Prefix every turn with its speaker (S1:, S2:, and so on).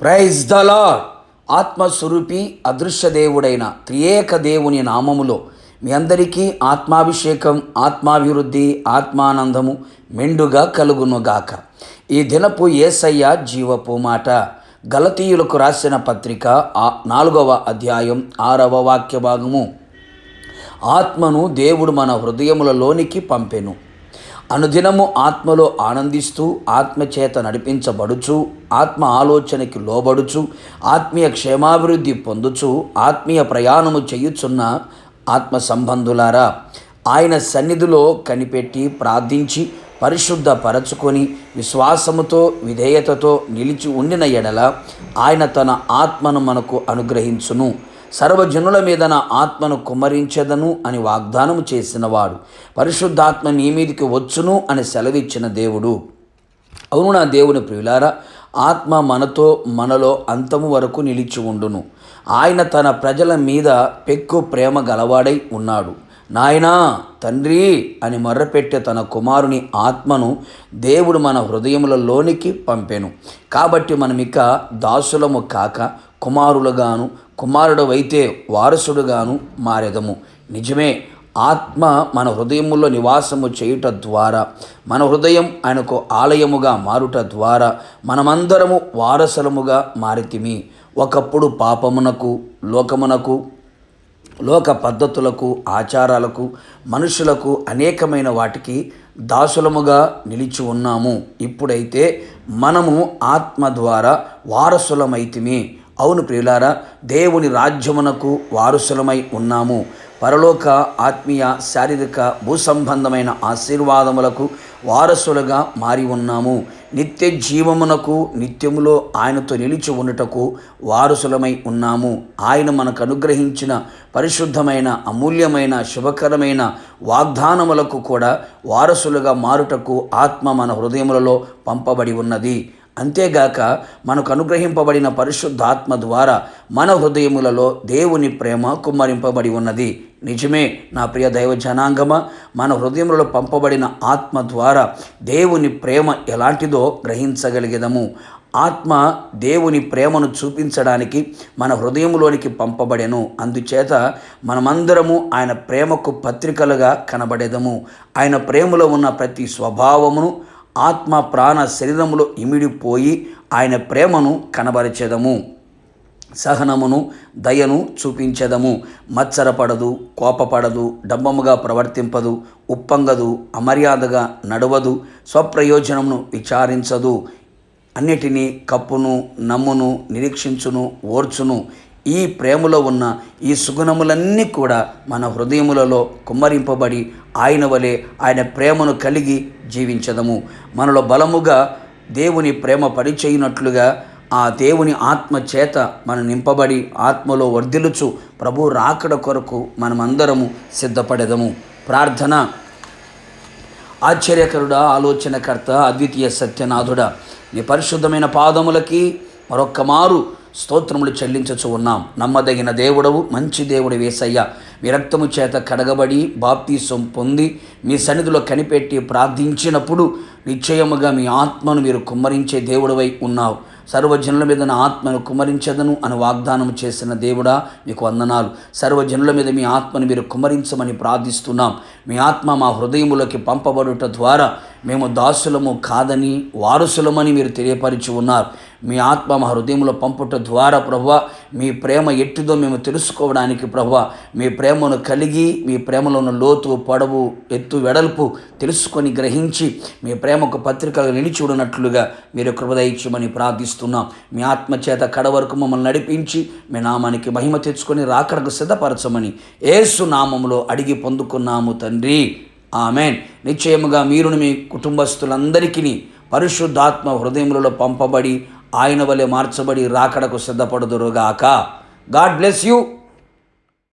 S1: Praise the lord. ఆత్మస్వరూపి అదృశ్య దేవుడైన త్రియేక దేవుని నామములో మీ అందరికీ ఆత్మాభిషేకం, ఆత్మాభివృద్ధి, ఆత్మానందము మెండుగా కలుగునుగాక. ఈ దినపు యేసయ్య జీవపు మాట గలతీయులకు రాసిన పత్రిక 4వ అధ్యాయం 6వ వాక్య భాగము. ఆత్మను దేవుడు మన హృదయములలోనికి పంపెను. అనుదినము ఆత్మలో ఆనందిస్తూ, ఆత్మచేత నడిపించబడుచు, ఆత్మ ఆలోచనకి లోబడుచు, ఆత్మీయ క్షేమాభివృద్ధి పొందుచు, ఆత్మీయ ప్రయాణము చేయుచున్న ఆత్మ సంబంధులారా, ఆయన సన్నిధిలో కనిపెట్టి ప్రార్థించి పరిశుద్ధపరచుకొని విశ్వాసముతో విధేయతతో నిలిచి ఉండిన ఎడల ఆయన తన ఆత్మను మనకు అనుగ్రహించును. సర్వజనుల మీద నా ఆత్మను కుమ్మరించెదను అని వాగ్దానము చేసినవాడు, పరిశుద్ధాత్మ నీ మీదికి వచ్చును అని సెలవిచ్చిన దేవుడు. అవును నా దేవుని ప్రియులారా, ఆత్మ మనతో మనలో అంతము వరకు నిలిచి ఉండును. ఆయన తన ప్రజల మీద పెక్కు ప్రేమ గలవాడై ఉన్నాడు. నాయనా, తండ్రి అని మొర్రపెట్టే తన కుమారుని ఆత్మను దేవుడు మన హృదయములలోనికి పంపెను. కాబట్టి మనమిక దాసులము కాక కుమారులుగాను, కుమారుడవైతే వారసుడుగాను మారెదము. నిజమే, ఆత్మ మన హృదయములో నివాసము చేయుట ద్వారా, మన హృదయం ఆయనకు ఆలయముగా మారుట ద్వారా మనమందరము వారసులముగా మారితిమి. ఒకప్పుడు పాపమునకు, లోకమునకు, లోక పద్ధతులకు, ఆచారాలకు, మనుషులకు, అనేకమైన వాటికి దాసులముగా నిలిచి ఉన్నాము. ఇప్పుడైతే మనము ఆత్మ ద్వారా వారసులమైతిమి. అవును ప్రియులారా, దేవుని రాజ్యమునకు వారసులమై ఉన్నాము. పరలోక, ఆత్మీయ, శారీరక, భూసంబంధమైన ఆశీర్వాదములకు వారసులుగా మారి ఉన్నాము. నిత్య జీవమునకు, నిత్యములో ఆయనతో నిలిచి ఉండుటకు వారసులమై ఉన్నాము. ఆయన మనకు అనుగ్రహించిన పరిశుద్ధమైన, అమూల్యమైన, శుభకరమైన వాగ్దానములకు కూడా వారసులుగా మారుటకు ఆత్మ మన హృదయములలో పంపబడి ఉన్నది. అంతేగాక మనకు అనుగ్రహింపబడిన పరిశుద్ధాత్మ ద్వారా మన హృదయములలో దేవుని ప్రేమ కుమ్మరింపబడి ఉన్నది. నిజమే నా ప్రియ దైవ జనాంగమా, మన హృదయములలో పంపబడిన ఆత్మ ద్వారా దేవుని ప్రేమ ఎలాంటిదో గ్రహించగలిగేదము. ఆత్మ దేవుని ప్రేమను చూపించడానికి మన హృదయంలోనికి పంపబడెను. అందుచేత మనమందరము ఆయన ప్రేమకు పత్రికలుగా కనబడేదము. ఆయన ప్రేమలో ఉన్న ప్రతి స్వభావమును ఆత్మ ప్రాణ శరీరములో ఇమిడిపోయి ఆయన ప్రేమను కనబరిచెదము. సహనమును, దయను చూపించెదము. మత్సరపడదు, కోపపడదు, డంబముగా ప్రవర్తింపదు, ఉప్పొంగదు, అమర్యాదగా నడవదు, స్వప్రయోజనమును విచారించదు, అన్నిటినీ కప్పును, నమ్మును, నిరీక్షించును, ఓర్చును. ఈ ప్రేమలో ఉన్న ఈ సుగుణములన్నీ కూడా మన హృదయములలో కుమ్మరింపబడి ఆయన వలె ఆయన ప్రేమను కలిగి జీవించదము. మనలో బలముగా దేవుని ప్రేమ పరిచయినట్లుగా ఆ దేవుని ఆత్మ చేత మనం నింపబడి ఆత్మలో వర్ధిల్లుచు ప్రభు రాకడ కొరకు మనమందరము సిద్ధపడెదము. ప్రార్థన. ఆశ్చర్యకరుడా, ఆలోచనకర్త, అద్వితీయ సత్యనాథుడా, నీ పరిశుద్ధమైన పాదములకి మరొక్క మారు స్తోత్రములు చెల్లించుచు ఉన్నాం. నమ్మదగిన దేవుడవు, మంచి దేవుడు యేసయ్య. మీ రక్తము చేత కడగబడి బాప్తీసం పొంది మీ సన్నిధిలో కనిపెట్టి ప్రార్థించినప్పుడు నిశ్చయముగా మీ ఆత్మను మీరు కుమ్మరించే దేవుడవై ఉన్నావు. సర్వజనుల మీద నా ఆత్మను కుమ్మరించదను అని వాగ్దానం చేసిన దేవుడా, మీకు వందనాలు. సర్వజనుల మీద మీ ఆత్మను మీరు కుమ్మరించమని ప్రార్థిస్తున్నాం. మీ ఆత్మ మా హృదయములోకి పంపబడుట ద్వారా మేము దాసులము కాదని వారసులమని మీరు తెలియపరిచి ఉన్నారు. మీ ఆత్మ మా హృదయంలో పంపుట ద్వారా ప్రభువా, మీ ప్రేమ ఎట్టిదో మేము తెలుసుకోవడానికి ప్రభువా, మీ ప్రేమను కలిగి మీ ప్రేమలో ఉన్న లోతు, పొడవు, ఎత్తు, వెడల్పు తెలుసుకొని గ్రహించి మీ ప్రేమకు పత్రికలు నిలిచి ఉన్నట్లుగా మీరు కృప దయచేయమని ప్రార్థిస్తున్నాం. మీ ఆత్మ చేత కడ వరకు మమ్మల్ని నడిపించి మీ నామానికి మహిమ తెచ్చుకొని రాకడకు సిద్ధపరచమని యేసు నామములో అడిగి పొందుకున్నాము తండ్రి. ఆమెన్. నిశ్చయముగా మీరును మీ కుటుంబస్తులందరికీ పరిశుద్ధాత్మ హృదయములలో పంపబడి ఆయన వలె మార్చబడి రాకడకు సిద్ధపడుదురుగాక. God bless you.